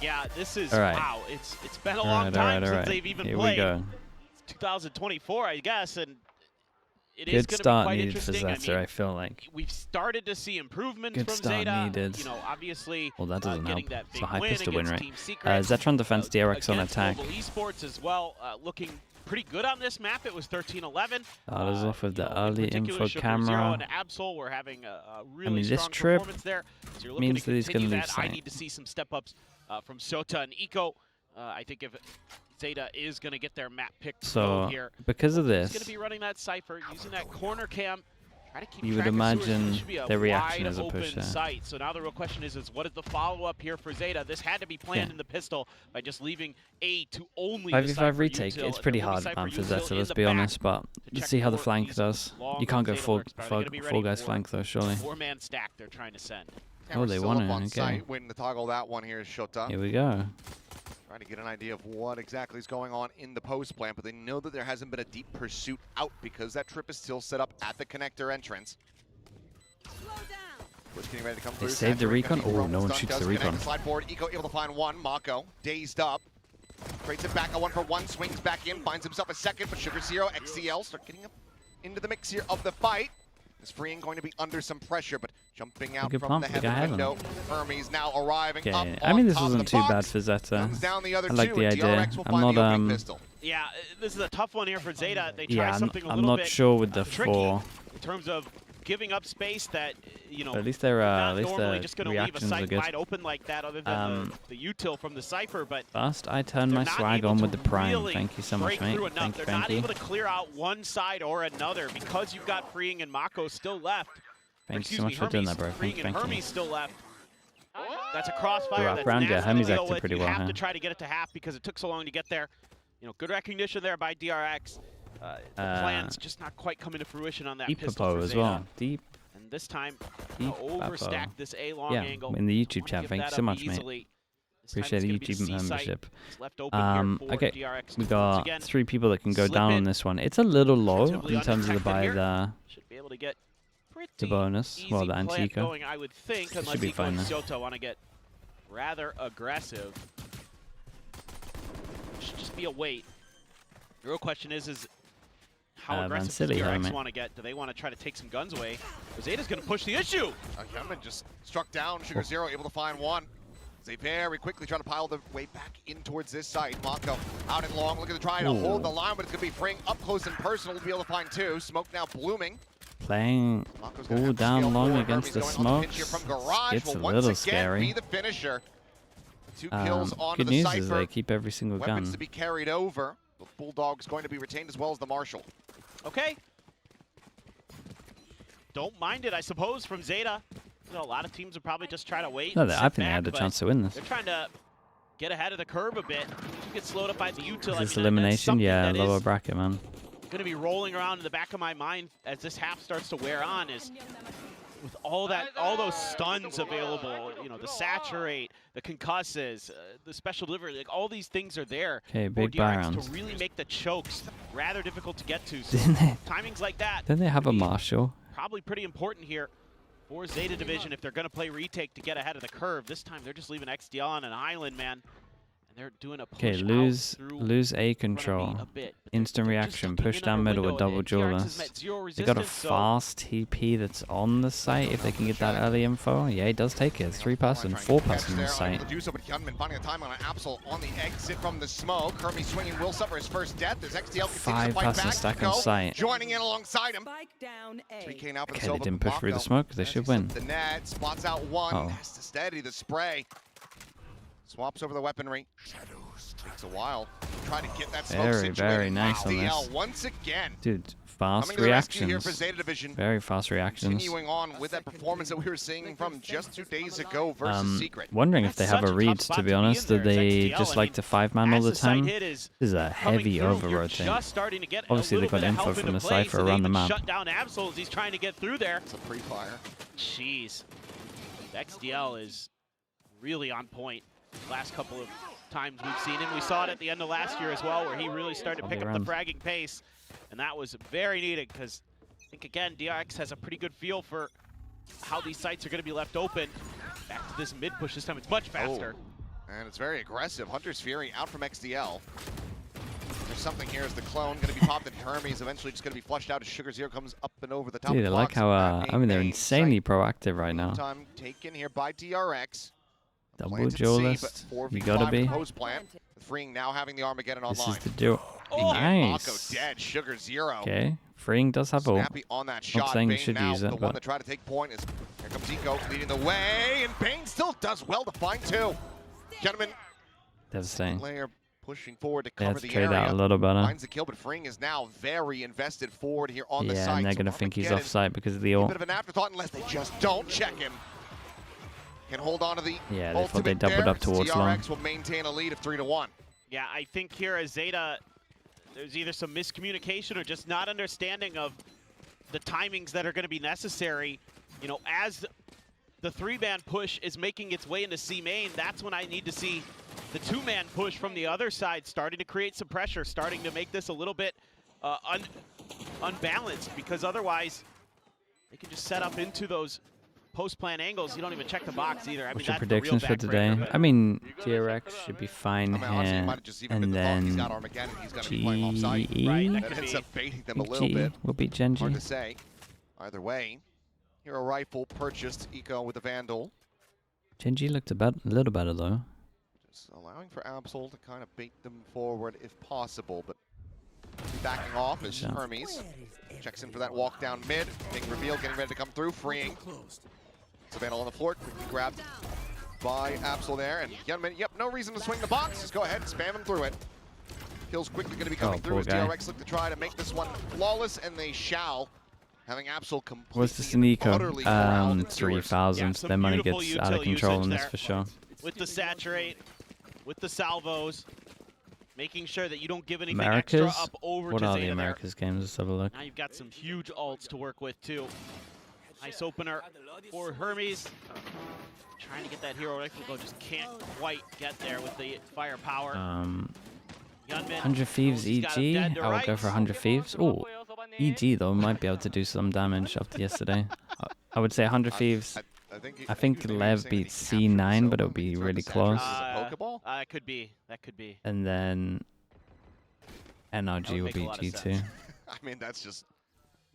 Yeah, this is right. wow. It's been a long time since they've even Here played. We go. It's 2024, I guess, and it is Good going to be start quite needed for interesting. ZETA, I feel like. We've started to see improvements Good from start ZETA. needed. You know, obviously, Well, that doesn't getting help. that It's big a high win pistol win against rate. Team Secret. ZETA on defense, DRX on against attack. Global Esports as well, looking pretty good on this map. It was 13-11. Starters off with the early info Zero camera. and Absol were having a really I mean, this strong trip performance there. So you're looking means to that he's going continue to leave that. I site. need to see some step-ups from Sota and Eco. I think if ZETA is going to get their map picked So, here, because of he's this, going to be running that Cypher, using that corner cam. Try to keep you would track of imagine Sewers. This should be a their reaction wide is a push open there. site. So now the real question is what is the follow-up here for ZETA? This had to be planned in the pistol by just leaving A to only 5v5 retake. It's pretty hard for ZETA, let's be honest, but let's see how the flank does. You can't go full guys flank though, surely. Four-man stack they're trying to send. Oh, they won it. Okay. Waiting to toggle that one here is Shota. Here we go. Trying to get an idea of what exactly is going on in the post plant, but they know that there hasn't been a deep pursuit out because that trip is still set up at the connector entrance. Getting ready to come through. They saved the recon. Oh, no one shoots the recon. Slide forward. Eco able to find one. Mako dazed up. Trades it back. A 1-for-1. Swings back in. Finds himself a second. But Sugar Zero, XCL start getting up into the mix here of the fight. Is Freeing going to be under some pressure, but jumping out from the heaven window. Hermes now arriving up. I mean, this wasn't too bad for ZETA. I like the idea. I'm not Yeah, this is a tough one here for ZETA. They try yeah, something a I'm little not bit sure with the tricky 4. in terms of giving up space that But at least they're normally just going to leave a reactions are site good. wide open like that, other than the util from the Cypher. But first, I turn my swag on with the prime. Really thank you so much, mate. They're not able to clear out one side or another because you've got Freeing and Mako still left. Thank you so much for doing that, bro. Freeing and Thank Hermes you. still left. That's a crossfire. That's round, yeah, Hermes nasty. acted pretty well. You have to try to get it to half because it took so long to get there. You know, good recognition there by DRX. The plan's just not quite coming to fruition on that deep pistol as well. Deep. And this time, Deep overstack this A long angle. In the YouTube chat. Thank you so much, mate. Appreciate the YouTube membership. Okay, we got 3 people that can go down on this one. It's a little low in terms of the should be able to get the bonus. Well, the anti-eco. I would think, unless should be fine. Sota want to get rather aggressive. Should just be a wait. The real question is how aggressive does DRX want to get? Do they want to try to take some guns away? ZETA's going to push the issue. Yemen just struck down. Sugar Zero able to find one. They very quickly try to pile their way back in towards this side. Mako out and long, looking to try to hold the line, but it's going to be Freeing up close and personal to be able to find 2. Smoke now blooming. Playing all down long against the smoke. It's a little scary. Be the finisher. 2 kills onto good the news Cypher. is they keep every single Weapons gun. to be carried over. The Bulldog's going to be retained as well as the Marshal. Okay. Don't mind it, I suppose, from ZETA. You know, a lot of teams would probably just try to wait. No, I think they had a chance to win this. They're trying to get ahead of the curve a bit. You get slowed up by the util. This elimination, yeah, lower bracket, man. Going to be rolling around in the back of my mind as this half starts to wear on is with all those stuns available, you know, the saturate, the concusses, the special delivery, like all these things are there okay, for big DRX to really make the chokes rather difficult to get to. So timings like that. Didn't they have a Marshal? Probably pretty important here for ZETA Division if they're going to play retake to get ahead of the curve. This time they're just leaving XDL on an island, man. And they're doing a push lose A control. Instant reaction, push down middle with double duelist. They got a fast TP that's on the site if they can get that early info. Yeah, he does take it. It's 3-person, 4-person on the site. Finding a time on an Absol on the exit from the smoke. Hermes swinging will suffer his first death. There's XDL 5-person stack on site. Joining in alongside him. Okay, they didn't push through the smoke. They should win. The net spots out one. Has to steady the spray. Swaps over the weaponry. Takes a while. Trying to get that smoke situated. Very nice on this. Once again. Dude, fast reactions. Here for ZETA Division. Very fast reactions. Continuing on with that performance that we were seeing from just 2 days ago versus Secret. Wondering if they have a read, to be honest. Do they just like to 5-man all the time? This is a heavy over-rotate. Obviously, they got info from the Cypher around the map. Shut down Absol. He's trying to get through there. It's a pre-fire. Jeez. XDL is really on point. Last couple of times we've seen him. We saw it at the end of last year as well, where he really started to pick up the fragging pace, and that was very needed because I think, again, DRX has a pretty good feel for how these sites are going to be left open. Back to this mid push this time. It's much faster. And it's very aggressive. Hunter's Fury out from XDL. There's something here as the clone going to be popped, and Hermes eventually just going to be flushed out as Sugar Zero comes up and over the top. Dude, I like how, I mean, they're insanely proactive right now. Time taken here by DRX. Double duelist, you gotta be. Freeing now having the Armageddon online. This is the duel. Oh, nice. Mako dead, Sugar Zero. Okay, Freeing does have ult. Snappy on that shot. Not saying Bane you should now, use it, the one to try to take point is, here comes Eco leading the way, and Bane still does well to find two. Gentlemen, devastating. Player pushing forward to They cover have to the trade area. out a little better. Finds the kill, but Freeing is now very invested forward here on the site. Yeah, and they're gonna think he's off site because of the ult. A bit of an afterthought unless they just don't check him. Can hold on to the Yeah, they thought they doubled up towards long. DRX will maintain a lead of 3-1. Yeah, I think here as ZETA, there's either some miscommunication or just not understanding of the timings that are going to be necessary. You know, as the 3-man push is making its way into C main, that's when I need to see the 2-man push from the other side starting to create some pressure, starting to make this a little bit unbalanced, because otherwise they can just set up into those post-plan angles. You don't even check the box either. I mean, What's your that's the real predictions for today? backbreaker, I mean, DRX should be fine here, and then GE Right, that could ends be. up baiting them a little bit. will beat Hard to Genji. say. Either way, Hero Rifle purchased Eco with the Vandal. Genji looked a little better though. Just allowing for Absol to kind of bait them forward if possible, but backing off as Yeah. Hermes checks in for that walk down mid. Being revealed, getting ready to come through, freeing. Savannah on the floor, quickly grabbed by Absol there. And Yunman, yep, no reason to swing the box. Just go ahead and spam him through it. Kills quickly going to be coming through as DRX look to try to make this one flawless, and they shall. Having Absol completely What's this in Eco? utterly corralled. 3,000. some Their money beautiful gets out of utility control in usage this there. for sure. With the saturate, with the salvos, making sure that you don't give anything Americas? extra up over What to are ZETA the there. Americas games? Let's have a look. Now you've got some huge ults to work with too. Nice opener for Hermes. Trying to get that hero rifle go, just can't quite get there with the firepower. Gunman, 100 Thieves he's got him EG. dead to I will go rights. for 100 Thieves. Oh, EG though might be able to do some damage after yesterday. I would say 100 Thieves. I think Lev beats C9, but it'll be really close. That could be. That could be. And then NRG will beat G2. I mean, that's just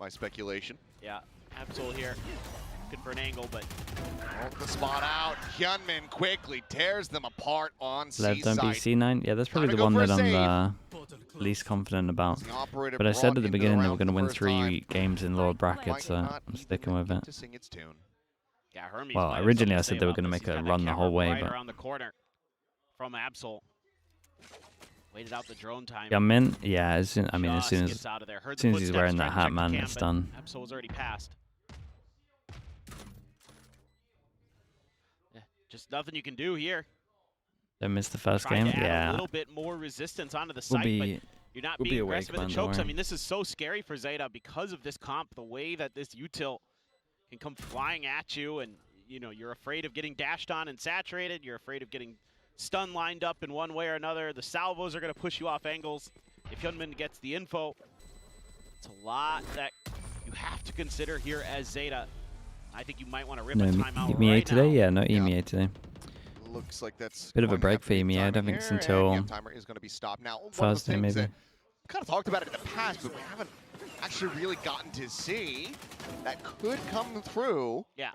my speculation. Yeah, Absol here. Looking for an angle, but The spot out. Hyunmin quickly tears them apart on Lev don't beat C-side. C9. Yeah, that's probably the one that I'm least confident about. But I said at the beginning they were going to win 3 games in lower brackets, so I'm sticking with it. To sing its tune. yeah, Hermes. Well, might have originally something I to said say they were about gonna this. make He's a got that run the camera whole way, right but- around the corner from Absol. Waited out the drone time. Yeah, Mint. Yeah, as soon Just as gets out of there. Heard as the soon as he's footsteps, wearing tried that to hat, check the man, cam, it's but done. Absol was already passed. Yeah, just nothing you can do here. They missed the first Trying game. to add a Yeah, little bit more resistance onto the we'll site, be but you're not we'll be being awake, aggressive in man, the don't chokes. I worry. mean, this is so scary for ZETA because of this comp, the way that this util can come flying at you, and you know you're afraid of getting dashed on and saturated. You're afraid of getting stun lined up in one way or another. The salvos are going to push you off angles. If Hyunmin gets the info, it's a lot that you have to consider here as ZETA. I think you might want to rip no a timeout EMEA right today. now. Yeah, no Yeah. EMEA today. Looks like that's Bit of a going to break have to for be EMEA. I don't timing think it's here, until and timer is going to be stopped now. One of the Thursday, things maybe. that we kind of talked about it in the past, but we haven't actually really gotten to see that could come through. Yeah.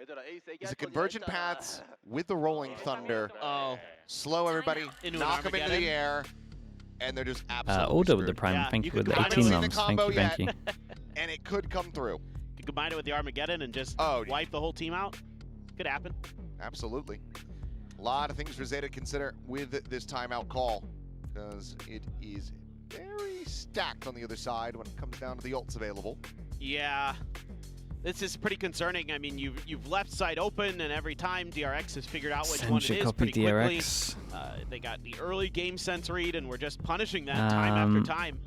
Is a convergent paths with the Rolling Thunder. Oh, Slow everybody, Into an knock them into Armageddon. the air, and they're just absolutely Order with the screwed. Prime. Yeah, Thank you you with could the combine it 18 with the months. Thank combo you, thank you. And it could come through. you combine it with the Armageddon and just Oh, wipe the whole team out. Could happen. Absolutely. A lot of things for ZETA to consider with this timeout call, because it is very stacked on the other side when it comes down to the ults available. Yeah, this is pretty concerning. I mean, you've left side open, and every time DRX has figured out which one it Send is copy pretty quickly. DRX. They got the early game sense read, and we're just punishing that time after time.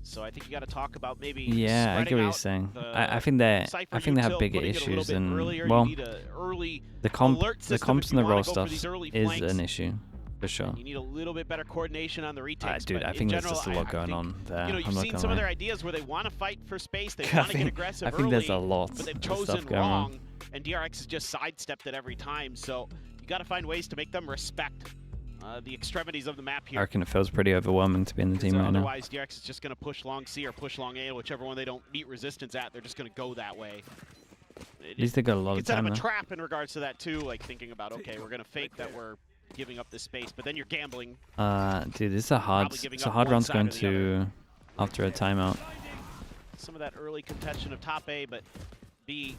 So I think you got to talk about maybe Yeah, I get what you're out saying. the I think they Cypher I think they have util, bigger putting it a little issues, bit and earlier. well, You need a early the alert the system comps if and the you wanna roll go for stuff these early is flanks. an issue for sure. You need a little bit better coordination on the retakes. Dude, but I in think there's general, just a lot I going think, on there. You know, I'm you've not seen gonna some of lie. their ideas where they want to fight for space, they I want to get think- aggressive I think there's a early, lot but they've of chosen stuff going on. wrong, and DRX has just sidestepped it every time. So you got to find ways to make them respect the extremities of the map here. I reckon it feels pretty overwhelming to be in the team right now. Otherwise, DRX is just going to push long C or push long A, whichever one they don't meet resistance at. They're just going to go that way. At least they got a lot of time. It's set up a trap in regards to that too, like thinking about, okay, we're going to fake that we're giving up this space, but then you're gambling. Dude, this is a hard round's going to after a timeout. Some of that early contention of top A, but B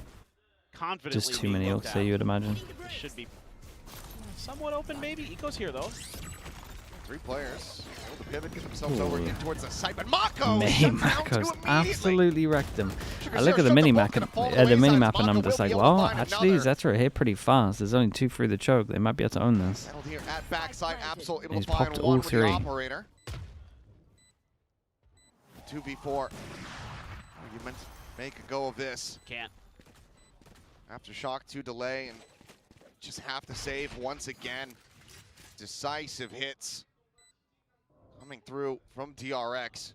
confidently. Just too many ults there, you would imagine. This should be somewhat open, maybe. Eco's here though. 3 players. The pivot get themselves over in towards the site, but Mako Mako's absolutely wrecked him. I look at the mini-map and I'm just like, well, actually, Zeta hit pretty fast. There's only 2 through the choke. They might be able to own this. He's popped all 3. 2v4. You meant to make a go of this. Can't. Aftershock 2 delay, and just have to save once again. Decisive hits coming through from DRX.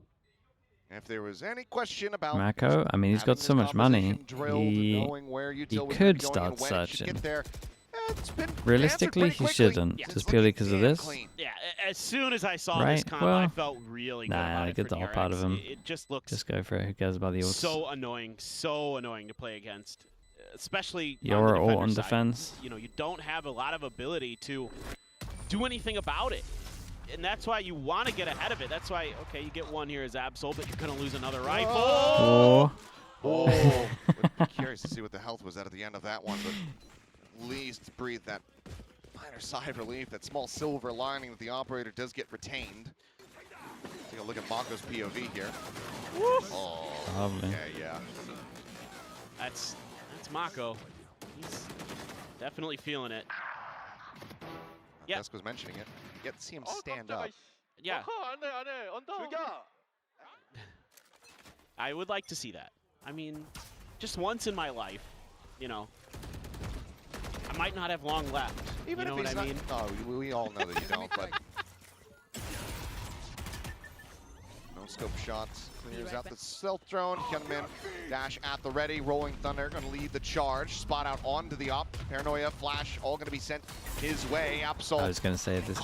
If there was any question about Mako, I mean, he's got so much money. He could start searching. Realistically, he shouldn't, just purely because of this. Yeah, as soon as I saw this comp, I felt really good about it. Get the op out of him. It just looks. Just go for it. Who cares about the ults? So annoying to play against, especially You're on the on side. defense. You know, you don't have a lot of ability to do anything about it. And that's why you want to get ahead of it. That's why, okay, you get one here as Absol, but you're going to lose another rifle. Oh! Would be curious to see what the health was at the end of that one, but at least breathe that minor sigh of relief, that small silver lining that the operator does get retained. Take a look at Mako's POV here. Oh, lovely. Yeah. That's Mako. He's definitely feeling it. Yeah. Desk was mentioning it. You get to see him stand up. Yeah. I would like to see that. I mean, just once in my life, you know. I might not have long left. Even you know if he's what I mean? Oh, we all know that you don't, but no scope shots. Clears out the stealth drone. Gunman dash at the ready. Rolling Thunder going to lead the charge. Spot out onto the op. Paranoia, Flash, all going to be sent his way. Absol. I was going to say, this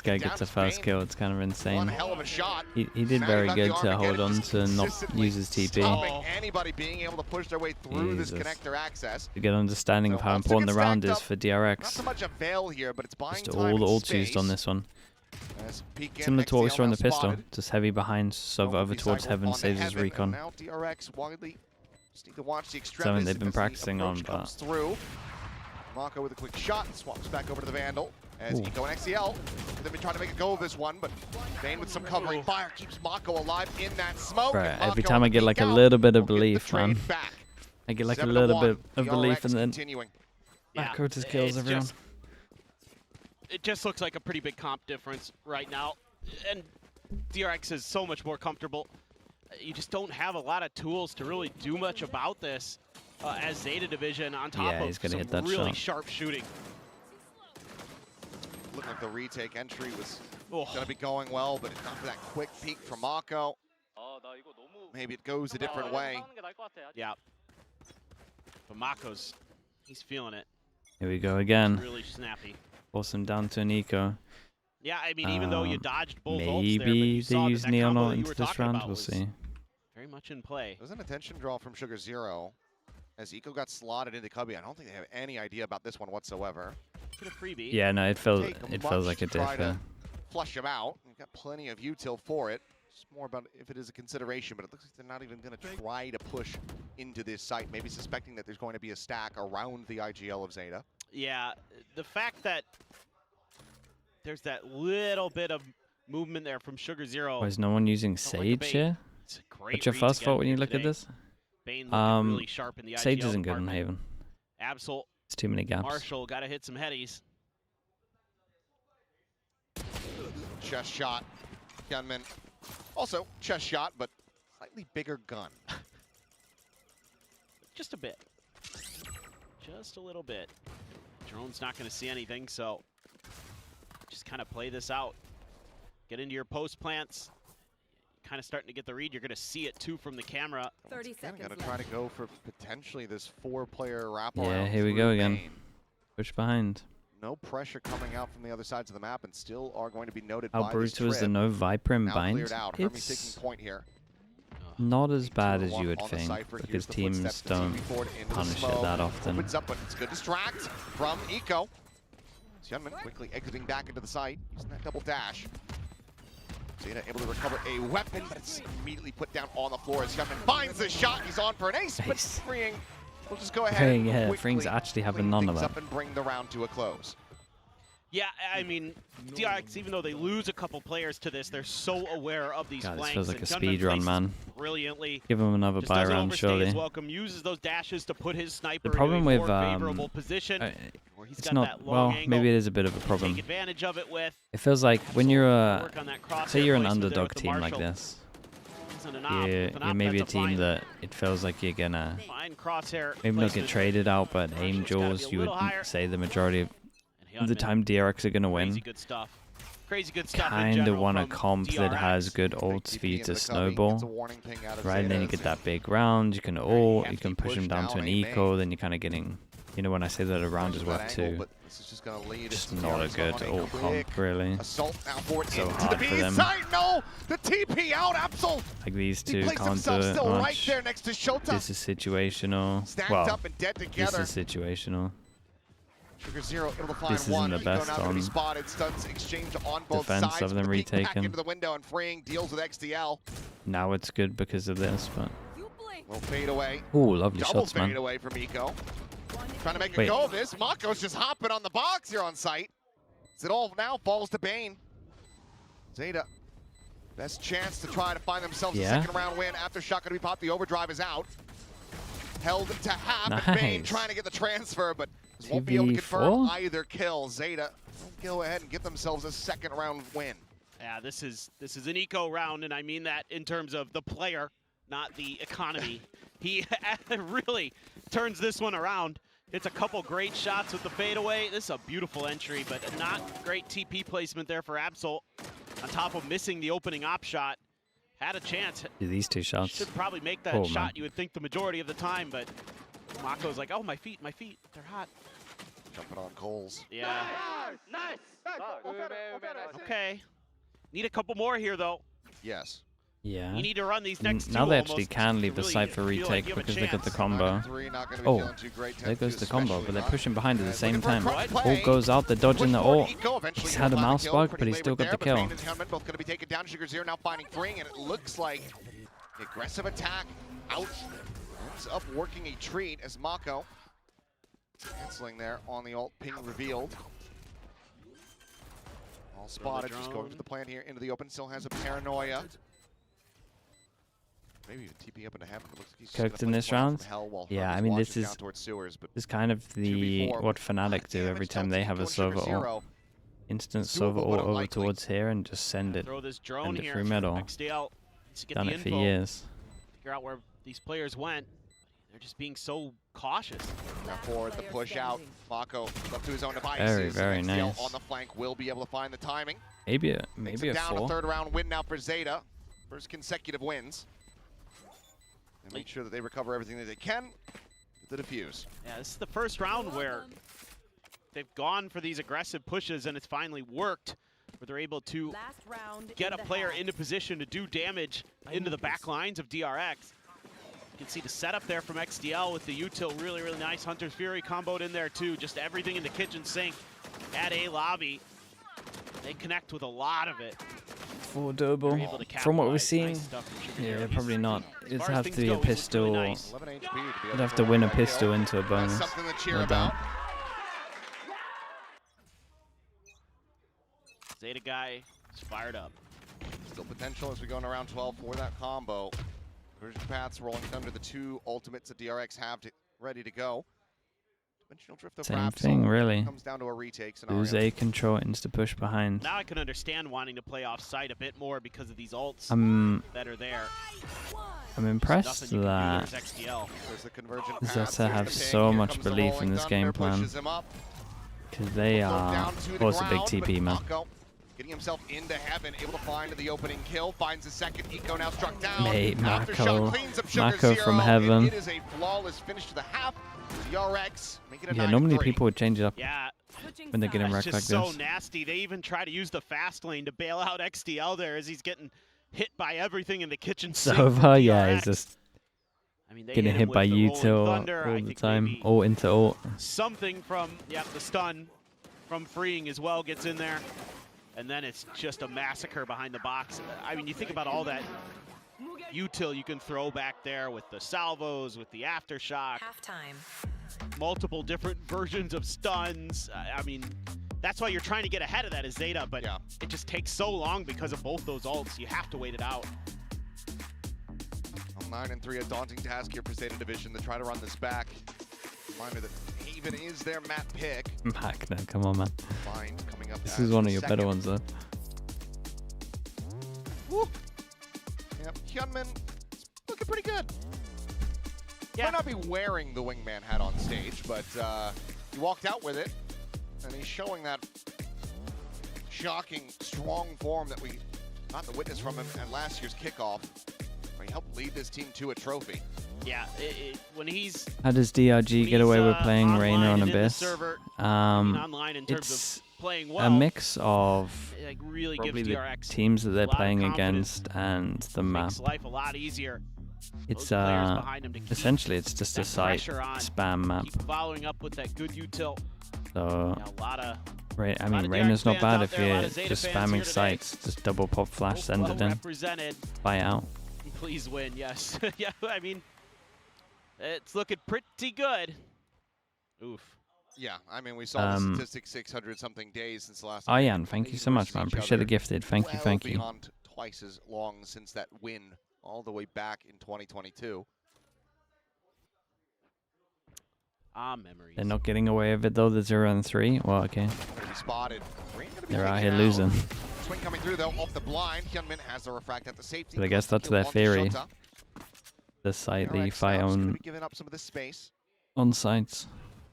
guy gets a first kill. It's kind of insane. One hell of a shot. He did very good to hold on to not use his TP. Anybody being able to push their way through this connector access. To get an understanding of how important the round is for DRX. Not so much a veil here, but it's buying just time all the and ults used on this one. Similar to what we saw in the pistol, just heavy behind, so over towards heaven, saves his recon. Now DRX widely just need to watch the Something they've been practicing on, but through. Mako with a quick shot, swaps back over to the Vandal as Eco and XCL. They've been trying to make a go of this one, but Vayne with some covering fire keeps Mako alive in that smoke. Right, every time I get like a little bit of belief, man. I get like a little bit of belief, and then Mako just kills everyone. It just looks like a pretty big comp difference right now, and DRX is so much more comfortable. You just don't have a lot of tools to really do much about this as ZETA Division on top of some hit that really sharp shooting. Looked like the retake entry was going to be going well, but not for that quick peek from Mako. Maybe it goes a different way. Yeah. But Mako's, he's feeling it. Here we go again. Really snappy. Force him down to an eco. Yeah, I mean, even though you dodged both maybe ults there, they use Neon ult into this round. We'll see. Very much in play. There's an attention draw from Sugar Zero as Eco got slotted into Cubby. I don't think they have any idea about this one whatsoever. Get a freebie. Yeah, no, it feels like a diff. Flush him out. We've got plenty of util for it. It's more about if it is a consideration, but it looks like they're not even going to try to push into this site, maybe suspecting that there's going to be a stack around the IGL of ZETA. Yeah, the fact that there's that little bit of movement there from Sugar Zero. Why is no one using Sage here? What's your first thought when you look at this? Really sharp in the Sage isn't good in Haven. Absol. It's too many gaps. Marshall got to hit some headies. Chest shot. Gunman. Also, chest shot, but slightly bigger gun. Just a bit. Just a little bit. Drone's not going to see anything, so just kind of play this out. Get into your post plants. Kind of starting to get the read. You're going to see it too from the camera. 30 seconds. Got to try to go for potentially this 4-player wraparound. Yeah, here we go again. Push behind. no pressure coming out from the other sides of the map, and still are going to be noted How by brutal is the trip. no Viper in Now bind? cleared out. Hermes It's taking point here. not as bad as 2-1 you would on the think, Cypher. because Here's the teams footsteps, the don't TP forward into the punish it smoke. that often. Opens up, but it's good distract from Eco. Hyunmin quickly exiting back into the site, using that double dash. ZETA able to recover a weapon, but it's immediately put down on the floor as Hyunmin finds the shot. He's on for an ace, but Freeing will just go ahead and Yeah, quickly Freeing's actually having clean none of things that. up and bring the round to a close. Yeah, I mean, DRX, even though they lose a couple players to this, they're so aware of these God, this flanks. feels like and a Hyunmin speed run, places man. Brilliantly. Give him another Just buy doesn't round, overstay surely. his welcome, uses those dashes to put his sniper The problem in a with more favorable position. Where he's it's got not, that long well, angle maybe it is a bit of a to problem. Take advantage of it with. It feels like when you're Work on that say crosshair you're an placement there underdog with the team like Marshall. this. Isn't an op, You're, with an you're op, maybe a that's team fine- that it feels like you're gonna fine crosshair maybe not get placement. traded out, but aim Marshall's gotta be jaws, a you would little higher. say the majority of And the Hyunmin, time DRX are gonna crazy win. good stuff. Crazy good stuff in Kind of general want a from comp that DRX. has good Big ults TP for you into to the cubby, snowball, gets a warning ping out of right? And then you ZETA. get that big round, you can ult, you hefty can push push him down to down an A eco, main. then you're kind of getting, you know, when I say that a round is That worth angle, two. but this is just going to lead Just us to not a DRX good on a ult quick comp, really. assault now forward So into hard the for B them. side. No, the TP out. Absol. Like these He two plays can't do himself it still right much. there next to Shota. This is situational. Stacked Well, up and dead this together. is situational. Sugar Zero able to find This isn't one. the Eco best now going to be on spotted. Stuns exchange on both defense sides. of them But the peek back retaken. into the window and Freeing deals with XDL. Now it's good because of this, but Will fade away. ooh, lovely Double shots, fade man. away from Eco. Trying to make a Wait. go of this. Mako's just hopping on the box here on site. It all now falls to Bane. ZETA, best chance to try to find themselves a second round win after shot going to be popped. The overdrive is out. Held to half, and Bane Nice. trying to get the transfer, but won't be able to confirm 2v4? either kill. ZETA will go ahead and get themselves a second round win. Yeah, this is an eco round, and I mean that in terms of the player, not the economy. He really turns this one around. Hits a couple great shots with the fadeaway. This is a beautiful entry, but not great TP placement there for Absol. On top of missing the opening op shot. Had a chance. These two shots. Should probably make that Oh, shot, man. you would think, the majority of the time, but Mako's like, oh, my feet, they're hot. Jumping on Coles. Yeah. Okay. Need a couple more here, though. Yes. Yeah. You need to run these next two Now they actually almost can to leave the really Cypher feel like retake you have a because they got the chance. combo. 9-3, not gonna be Oh, feeling too great. there goes 10-2 the combo, but especially they're not. pushing behind at the same Looking for a time. crutch play. Ult goes out, they're dodging the Push forward, ult. Eco eventually He's gonna had a find the mouse kill. bug, Pretty but he labored still got there, the but kill. Bane and Hyunmin both going to be taken down. Sugar Zero now finding Freeing, and it looks like the aggressive attack out ends up working a treat as Mako canceling there on the ult ping revealed. All spotted, just going for the plan here into the open. Still has a paranoia. Maybe even TP up into heaven. It looks like he's just Cooked gonna in play this one round? from hell while Yeah, Hermes I mean, this launches down is- towards sewers, but This is kind of the 2v4. what Fnatic do every time they have a Sova ult. Instant It's Sova doable, ult but over unlikely. towards here and just send it. Throw this drone Send it here. through middle. XDL needs to get Done the it for info, years. figure out where these players went. They're just being so cautious. Now forward, the push out. Mako left to his own devices. Very, very XDL nice. on the flank will be able to find the timing. Maybe Takes a it down a 4. third round win now for ZETA. First consecutive wins. And make sure that they recover everything that they can with the defuse. Yeah, this is the first round where they've gone for these aggressive pushes and it's finally worked, where they're able to get a player into position to do damage into the back lines of DRX. You can see the setup there from XDL with the util, really, really nice. Hunter's Fury comboed in there too, just everything in the kitchen sink at A lobby. They connect with a lot of it. 4 double. They're able to From what we're capitalize. seeing, Nice stuff from Sugar yeah, Zero. probably not. As It'd far as have things to be go, a he looks pistol. really nice. 11 HP to be able You'd have to to win a that pistol kill. into a That's bonus. something to cheer No about. doubt. ZETA guy is fired up. Still potential as we go into round 12 for that combo. Version paths rolling under the 2 ultimates that DRX have ready to go. Dimensional drift of Same perhaps thing, really. comes down to a retake scenario. Lose A control, insta push behind. Now I can understand wanting to play off site a bit more because of these ults that are there. I'm impressed Nothing you can do that there is XDL. There's the convergent ZETA paths, there's have the ping, so here much comes the belief in rolling this game thunder, plan. pushes him up. Because they Look are, down to of the course, a big ground, TP, but man. Mako getting himself into heaven, able to find the opening kill, finds the second. Eco now struck down. Mate, Aftershock Mako. cleans up Sugar Mako Zero, from and heaven. it is a flawless finish to the half. DRX, make it a Yeah, 9-3. normally people would change it up Yeah, when they're getting it's wrecked like just so this. nasty. They even try to use the fast lane to bail out XDL there as he's getting hit by everything in the kitchen sink. So from far, yeah, DRX. he's just I mean, they getting hit hit by you util all the time. Ult into ult. Something from, the stun from Freeing as well gets in there. And then it's just a massacre behind the box. I mean, you think about all that util you can throw back there with the salvos, with the aftershock. Halftime. Multiple different versions of stuns. I mean, that's why you're trying to get ahead of that as Zeta, but it just takes so long because of both those ults. You have to wait it out. 9-3, a daunting task here for ZETA Division to try to run this back. Reminder that Haven is their map pick. Back now, come on, man. Find coming up. This is one of your better ones, though. Woo. Yep, Hyunmin looking pretty good. Yeah. Might not be wearing the wingman hat on stage, but he walked out with it, and he's showing that shocking, strong form that we got to witness from him at last year's kickoff, where he helped lead this team to a trophy. Yeah, when he's... How does DRG get away with playing Reyna on Abyss? Server, It's playing well, a mix of like really probably gives the DRX teams that they're playing confidence. against and the map. Makes life a lot easier. It's Those players behind him to keep essentially it's just a that site pressure on, spam map. Keep following up with that good util. So A lot of I mean, Reyna's not bad if you're just spamming sites. Just double pop flash, send it in, represented. buy out. Please win, yes. Yeah, I mean, it's looking pretty good. Oof. Yeah, I mean, we saw the statistic 600-something days since the last time. Ayan, thank you so much, man. Appreciate the gifted. Thank you, thank you. Beyond twice as long since that win, all the way back in 2022. Memories. They're not getting away with it though. The 0-3. Well, okay. Spotted. They're out here losing. Swing coming through though, off the blind. Hyunmin has the refract at the safety. But I guess that's their theory. The site that you fight on giving up some of this space. on sites.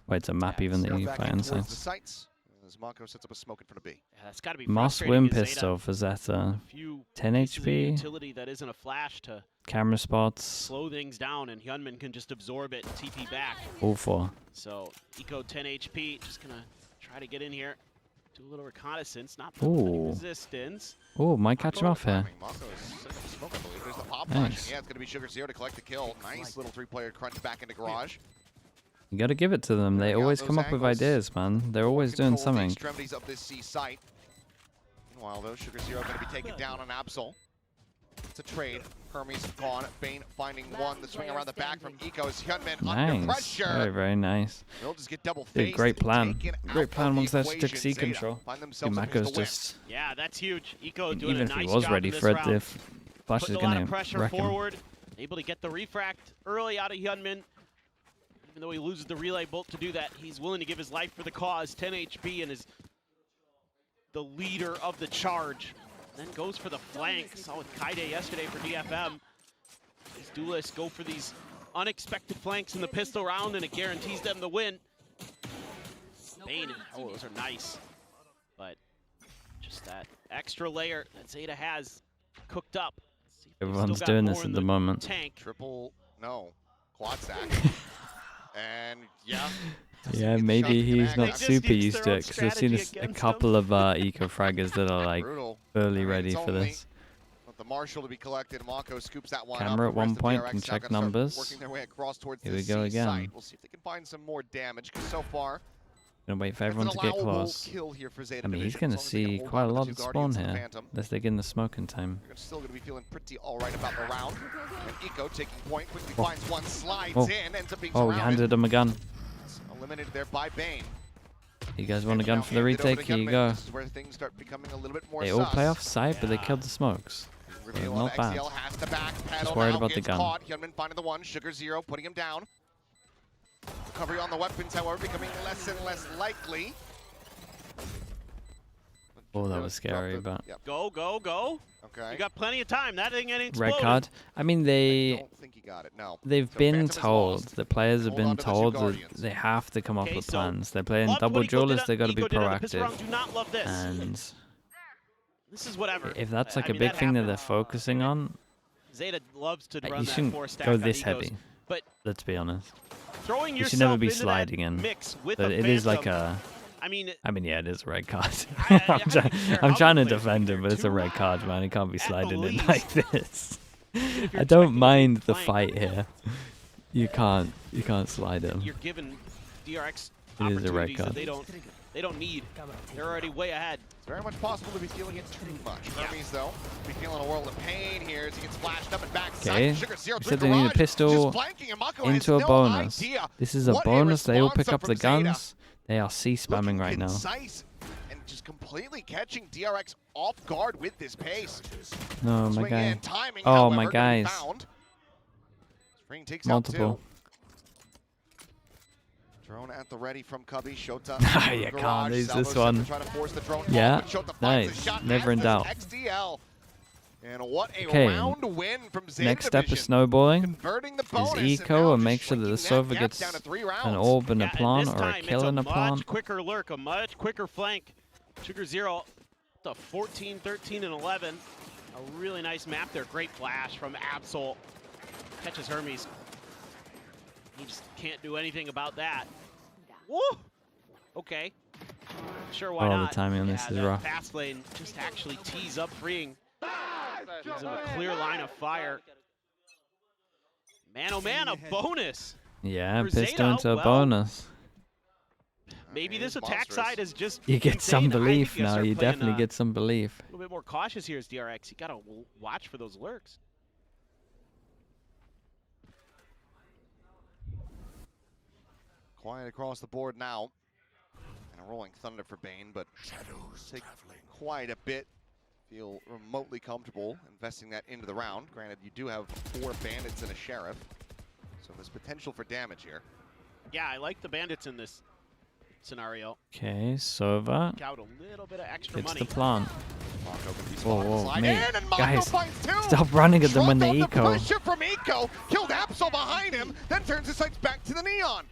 Wait, it's a map even that you fight on The sites. sites, as Marco sets up a smoke in front of B. Yeah, that's got to be Must frustrating win as Zeta. pistol for Zeta. 10 pieces of HP. Utility that isn't a flash to Camera spots. slow things down, and Hyunmin can just absorb it and TP back. All 4. So Eco 10 HP, just gonna try to get in here, do a little reconnaissance, not put any resistance. Oh, might catch him off here. Marco is setting up a smoke, I believe. There's the pop Nice. flash. Yeah, it's going to be Sugar Zero to collect the kill. Nice little 3-player crunch back into garage. You gotta give it to them. They always come up with ideas, man. They're always doing Control the something. extremities of this C site. Meanwhile, though, Sugar Zero going to be taken down on Absol. It's a trade. Hermes gone. Bane finding one. The swing around the back from Eco is Hyunmin under Nice. pressure. Very, very nice. They'll just get double Dude, faced. great plan. Taken Great out plan of once the that's took equation. C Zeta control. find Dude, themselves Mako's against the win. just... Yeah, that's huge. Eco doing Even a if nice he was job ready in this for it, round. if Flash is Putting a lot gonna of pressure wreck him. forward, able to get the refract early out of Hyunmin. Even though he loses the relay bolt to do that, he's willing to give his life for the cause. 10 HP and is the leader of the charge. Then goes for the flank. Saw with Kaide yesterday for DFM. These duelists go for these unexpected flanks in the pistol round, and it guarantees them the win. Bane, oh, those are nice. But just that extra layer that Zeta has cooked up. See if they've Everyone's still got doing more this in at the moment. Tank. Quad stack. And yeah. Yeah, maybe he's They not just super use used their to own it, because I've seen strategy a against couple of eco fraggers that are like Brutal. early I mean, ready it's for only this. the Marshall to be collected. Mako scoops that one Camera up. at one The rest of point DRX can now check gonna start numbers. Working their way across towards Here the we go C again. site. We'll see if they can find some more damage, because so far Gonna wait for that's everyone an to get allowable close. kill here for Zeta I mean, he's Division, gonna as long as they can see hold quite on a to lot the of two spawn Guardians and the here, Phantom. unless they get in the smoking time. They're still going to be feeling pretty all right about the round. And Eco taking point, quickly Oh. finds one, slides Oh. in, ends up being Oh, he surrounded. handed him a gun. It's eliminated there by Bane. You guys want a And gun now for the handed over retake? to Here you Hyunmin. go. This is where things start becoming a little bit more They all play sus. off site, but they Yeah. killed the smokes. Reveal not of bad. XCL has to back pedal worried now, about the gets gun. caught. Hyunmin finding the one, Sugar Zero putting him down. Recovery on the weapons, however, becoming less and less likely. Oh, that was scary, but... Yep, Go, go, go. okay. You got plenty of time. That thing ain't Red exploding. card. I mean, I they... don't think he got it, no. They've So been Phantom is told, lost. the players have Hold been on to the two told that Guardians. they have to come up Okay, with so plans. They're playing Loved double what Eco did duelists, on- they've got to be Eco did on the pistol round. proactive. Do not love this. And This is whatever. if that's like I a mean, big that thing that they're happens. focusing on, Zeta loves to run you that shouldn't 4 stack go on this Ecos. heavy. But let's be honest. Throwing You yourself should never be into sliding that in. mix with But a it is like Phantom, a. I mean, yeah, it is a red card. I don't care I'm how trying the to players defend get him, there, but it's a too. red card, man. He can't be At the sliding in least. like this. If you're I don't expecting mind to the flank, fight here. You can't slide him. You're giving DRX It is a red opportunities that card. they don't need. They're already way ahead. It's very much possible to be feeling it too much. Hermes, though, be feeling a world of pain here as he gets flashed up and backside. Okay. Sugar Zero You through said they need a garage, pistol just flanking, and Mako has into a no bonus. idea This is a what bonus. They all pick response up the from Zeta. guns. They are C-spamming Looking right now. concise and just completely catching DRX off guard with this pace. No, my Swing guy. in, timing, Oh, my however, gonna be guys. found. Spring takes Multiple. out two. Drone at the ready from Cubby. Shota. You garage. can't lose Salvo this set to one. try to force the drone Yeah, off, but Shota finds the nice. shot, Never as in does doubt. XDL. And what a Okay. round win from Zeta Next step is Division. snowballing. Converting the Is bonus eco now and make just sure that the shrinking Sova gap gets down to 3 an rounds. orb and a And plant this or a time kill and a it's a plant. much quicker lurk, a much quicker flank. Sugar Zero, the 14, 13, and 11. A really nice map there. Great flash from Absol. Catches Hermes. He just can't do anything about that. Woo! Okay. Sure, why Oh, not? the timing on this is the rough. fast lane just actually tees up freeing. Gives him a clear line of fire. Man, oh man, a bonus. Yeah, For pistol Zeta, into a well, bonus. Maybe this He's attack monstrous. side is just You get some insane. I think belief you gotta now. start You playing, definitely get some belief. a little bit more cautious here as DRX. You gotta watch for those lurks. Quiet across the board now. And a rolling thunder for Bane, but take quite a bit. Feel remotely comfortable investing that into the round. Granted, you do have 4 bandits and a sheriff, so there's potential for damage here. Yeah, I like the bandits in this scenario. Okay, Sova Out a little bit of extra gets money. the plant. Mako can be Whoa, spotted, whoa, slide mate. in, and Mako Guys, finds 2. Stop running at them when they Shrugged off the eco. pressure from Eco, killed Absol behind him, then turns his sights back to the Neon.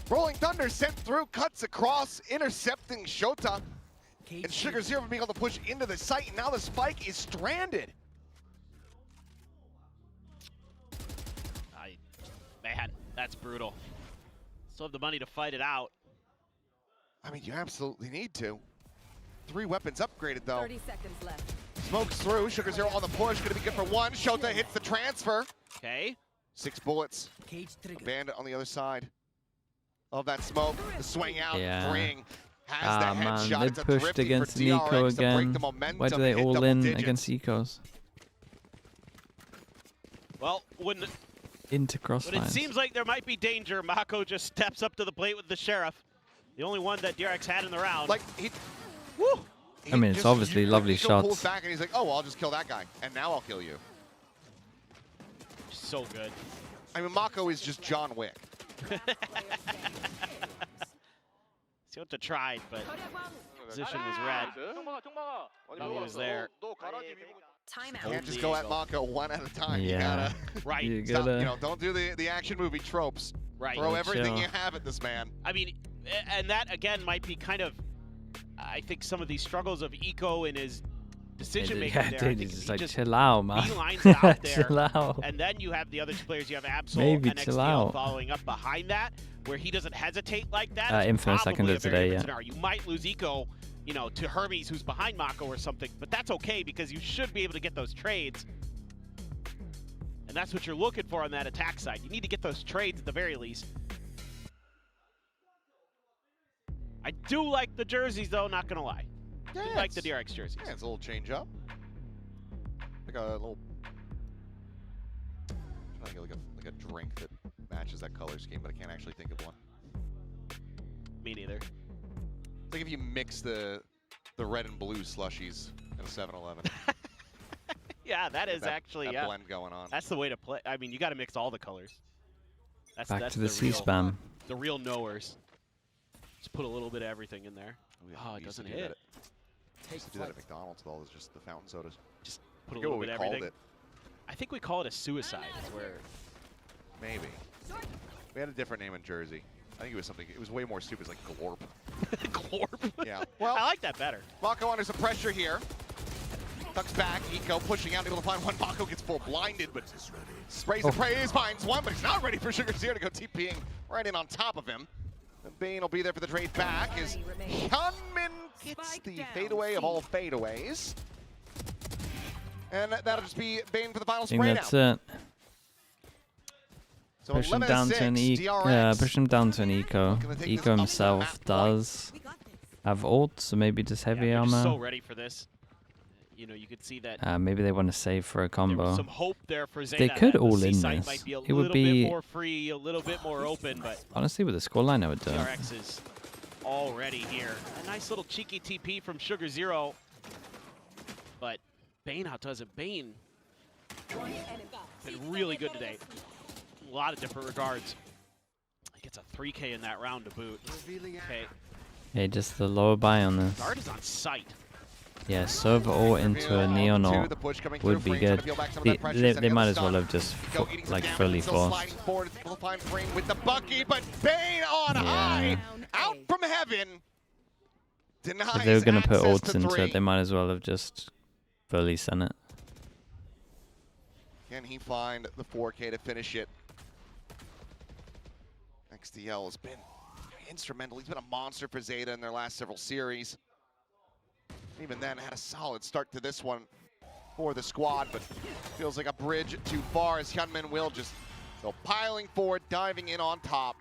Rolling Thunder sent through, cuts across, intercepting Shota. And Sugar Zero being able to push into the site, and now the spike is stranded. Man, that's brutal. Still have the money to fight it out. I mean, you absolutely need to. 3 weapons upgraded, though. 30 seconds left. Smokes through, Sugar Zero on the push, gonna be good for 1. Shota hits the transfer. Okay. 6 bullets. Bandit on the other side of that smoke. The swing out, Yeah. Ring has Ah, the man, headshot. they It's a pushed thrifty against for Nico DRX to break again. the momentum Why do they and hit all double in digits. against ecos? Well, when Into it crossfires. seems like there might be danger, Mako just steps up to the plate with the sheriff. The only one that DRX had in the round. Like, he, woo! he I mean, it's just- obviously lovely Nico shots. pulls back and he's like, oh, well, I'll just kill that guy, and now I'll kill you. So good. I mean, Mako is just John Wick. Zeta tried, but position was red. He was there. Timeout. Can't just go at Mako one at a time. Yeah. You gotta Right. You stop, gotta. you know, don't do the action movie tropes. Right. Throw Gotta everything chill. you have at this man. I mean, and that again might be kind of, I think, some of these struggles of Eco in his decision making Yeah, there. I dude, think it's he like just chill out, man. beelines it out there. Chill out. And then you have the other 2 players. You have Absol Maybe and chill XDL out. following up behind that, where he doesn't hesitate like that. It's Infamous, I can probably do a very today, different yeah. scenario. You might lose Eco, you know, to Hermes, who's behind Mako or something, but that's okay because you should be able to get those trades. And that's what you're looking for on that attack side. You need to get those trades at the very least. I do like the jerseys, though, not going to lie. Yeah, I do like the DRX jerseys. Yeah, it's a little change up. Like a little. I'm trying to get like a drink that matches that color scheme, but I can't actually think of one. Me neither. It's like if you mix the red and blue slushies in a 7-Eleven. Yeah, that is actually, that yeah. blend going on. That's the way to play. I mean, you got to mix all the colors. That's Back that's to the real- C-spam. The real knowers. Just put a little bit of everything in there. Oh, we it used to doesn't do hit. that We used to do that at McDonald's with all those just the fountain sodas. Just put a I forget little what bit we of called everything. it. I think we call it a suicide. It's where Maybe. We had a different name in Jersey. I think it was something. It was way more stupid. It was like Glorp. Glorp. Yeah. Well, I like that better. Mako under some pressure here. Tucks back, Eco pushing out, able to find one. Mako gets full blinded, but sprays and prays, finds one, but he's not ready for Sugar Zero to go TPing right in on top of him. And Bane will be there for the trade back as Hyunmin gets the fadeaway of all fadeaways. And that'll just be Bane for the final I think spray that's now. it. So Push him down to an push him down to an eco. Eco himself does have ult, so maybe just heavy they're armor. just so ready for this. You know, you could see that. Maybe they want to save for a There combo. was some hope there for Zeta. They could that all the in C-site this. Might be a It would little be bit more free, a little bit more open, but honestly with the scoreline I would do it. DRX is already here. A nice little cheeky TP from Sugar Zero, but Bane outdoes it. Bane been really good today. A lot of different regards. He gets a 3K in that round to boot. Okay, Yeah, just the lower buy on this. guard is on site. Yeah, serve all into a neon ult would be good. They might as well have just like fully forced. With the Bucky, but Bane on high, out from heaven. Denies If they were gonna put access ults to into three. it, they might as well have just fully sent it. Can he find the 4K to finish it? XDL has been instrumental. He's been a monster for Zeta in their last several series. Even then, had a solid start to this one for the squad, but feels like a bridge too far as Hyunmin will just go piling forward, diving in on top.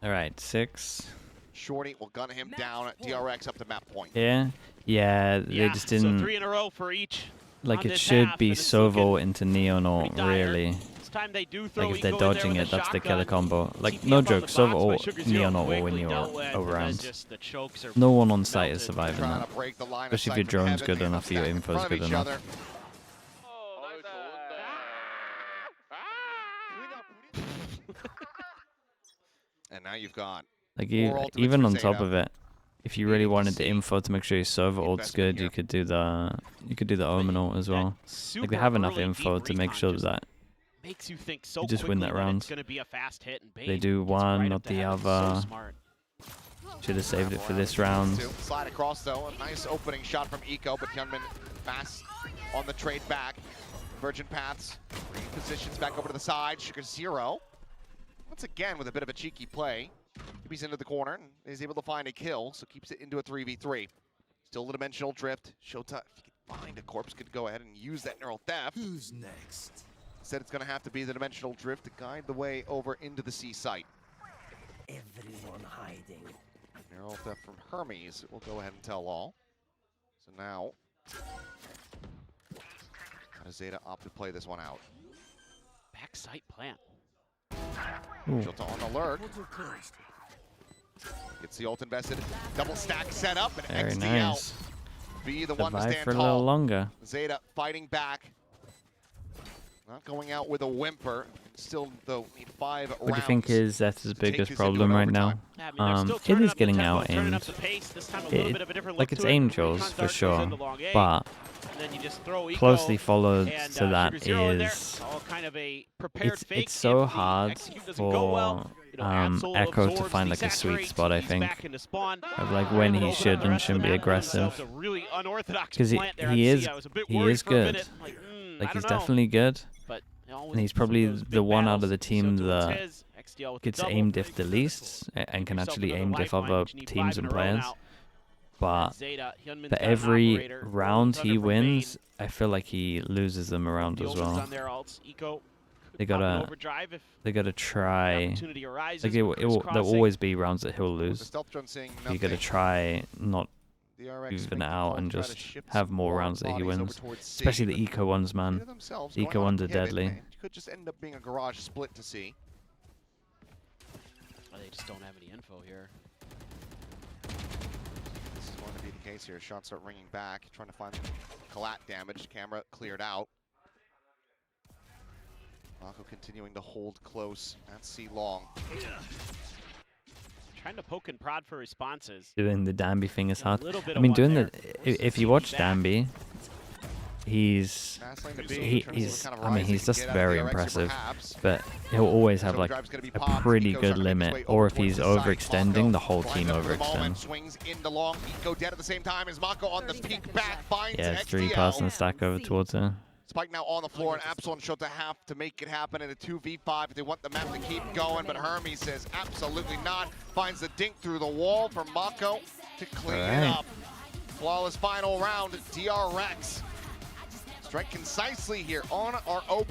All right, 6. Shorty will gun him down. DRX up to map point. Yeah, they just didn't. So 3 in a row for each. Like on it this should half, be and it's Sovo looking into neon ult, pretty dire. really. This time they do throw Like if they're Eco in there dodging with it, a that's the shotgun. killer combo. Like TP no up on joke, the Sovo box by ult, Sugar Zero neon ult will quickly win you dealt with, over and then rounds. just the chokes are No one on site melted. is surviving Trying that. to break the line of Especially if sight your from drone's heaven. good They enough, stack your in info's front of good each enough. other. And now you've got Like More ultimates even for on top Zeta. of it, if you really wanted the info to make sure your server ult's investment good, here. you could do the Omen ult as well. Like they have enough info to make sure that makes you think so you just win that quickly round. it's going to be a fast hit, and Bane They do gets one, right not up to the heaven. other. So smart. Should have saved it for this round. Slide across though, a nice opening shot from Eco, but Hyunmin fast on the trade back. Virgin Paths repositions back over to the side. Sugar Zero, once again with a bit of a cheeky play. He's into the corner and is able to find a kill, so keeps it into a 3v3. Still the dimensional drift. Showtime, if you can find a corpse, could go ahead and use that neural theft. Who's next? Instead, it's going to have to be the dimensional drift to guide the way over into the C site. Everyone hiding. Neural theft from Hermes will go ahead and tell all. So now, how does Zeta opt to play this one out? Backside plant. Ooh. Shota on alert. Gets the ult invested. Double stack set up, and Very XDL nice. be the one to Survive stand for a little tall. longer. Zeta fighting back. Not going out with a whimper. Still, though, need 5 rounds. What do you think is Zeta's to take biggest this problem into an right now? overtime. Yeah, I mean, they're still It turning is up the getting tempo, out turning aimed. up the pace. This time a little bit of a different Like look it's to it. Angels Recon for Dart goes sure, into long A, but and then you just throw Eco, closely followed and, to that Sugar Zero in there. is All kind of a prepared fake. it's so If the hard execute doesn't go well, for you know, Absol Echo to absorbs, find like a sweet desaturates, spot, I he's think, back into spawn. of like when he Open up should the and rest of shouldn't the be map, aggressive. themselves a really unorthodox 'Cause plant there he at is- C. I was a bit he worried is for a good. minute. Like, Like I he's don't know. definitely good, But you know, and he's with probably those big the one out of battles, the team so that Tez, XDL with the gets double. aim diff the least and can Yourself actually another aim diff lifeline, other which you need teams 5 in and a row players. now. But Zeta, Hyunmin's for got an every operator, round Thunder he from wins, Bane. I feel like he loses them around The as opens well. on their alts. Eco They could pop an gotta overdrive if they gotta the try. opportunity arises. Like but there'll crisscrossing. always be rounds that he'll With the lose. stealth drone saying You gotta nothing. try not DRX even make the out call and to try to just shift have some more rounds that he bodies over wins. towards C, Especially the but eco ones, man. Zeta themselves Eco going on ones are pivot, deadly. and it could just end up being a garage split to C. Well, they just don't have any info here. This is going to be the case here. Shots start ringing back, trying to find collat damage. Camera cleared out. Mako continuing to hold close at C long. Trying to poke and prod for responses. Doing the Danby thing is A hard. little bit I of mean, one doing there. the Forces if you TD watch back. Danby, he's Fast lane to B, he's kind of I mean, he's rising, just get out of very DRX here impressive, perhaps. but he'll always have So like drive's gonna be a popped. pretty Eco's good trying to make his limit, way or over if he's towards the site. overextending, Mako the whole team lined up for the moment, overextend. swings into long. Eco dead at the same time as Mako on the 30 peek seconds back left. finds Yeah, it's XDL. 3-person stack over towards her. Spike now on the floor, and Absol and Shota have to make it happen in a 2v5 if they want the map to keep going, but Hermes says absolutely not. Finds the dink through the wall for Mako to clean it up. Flawless final round, DRX. Strike concisely here on our open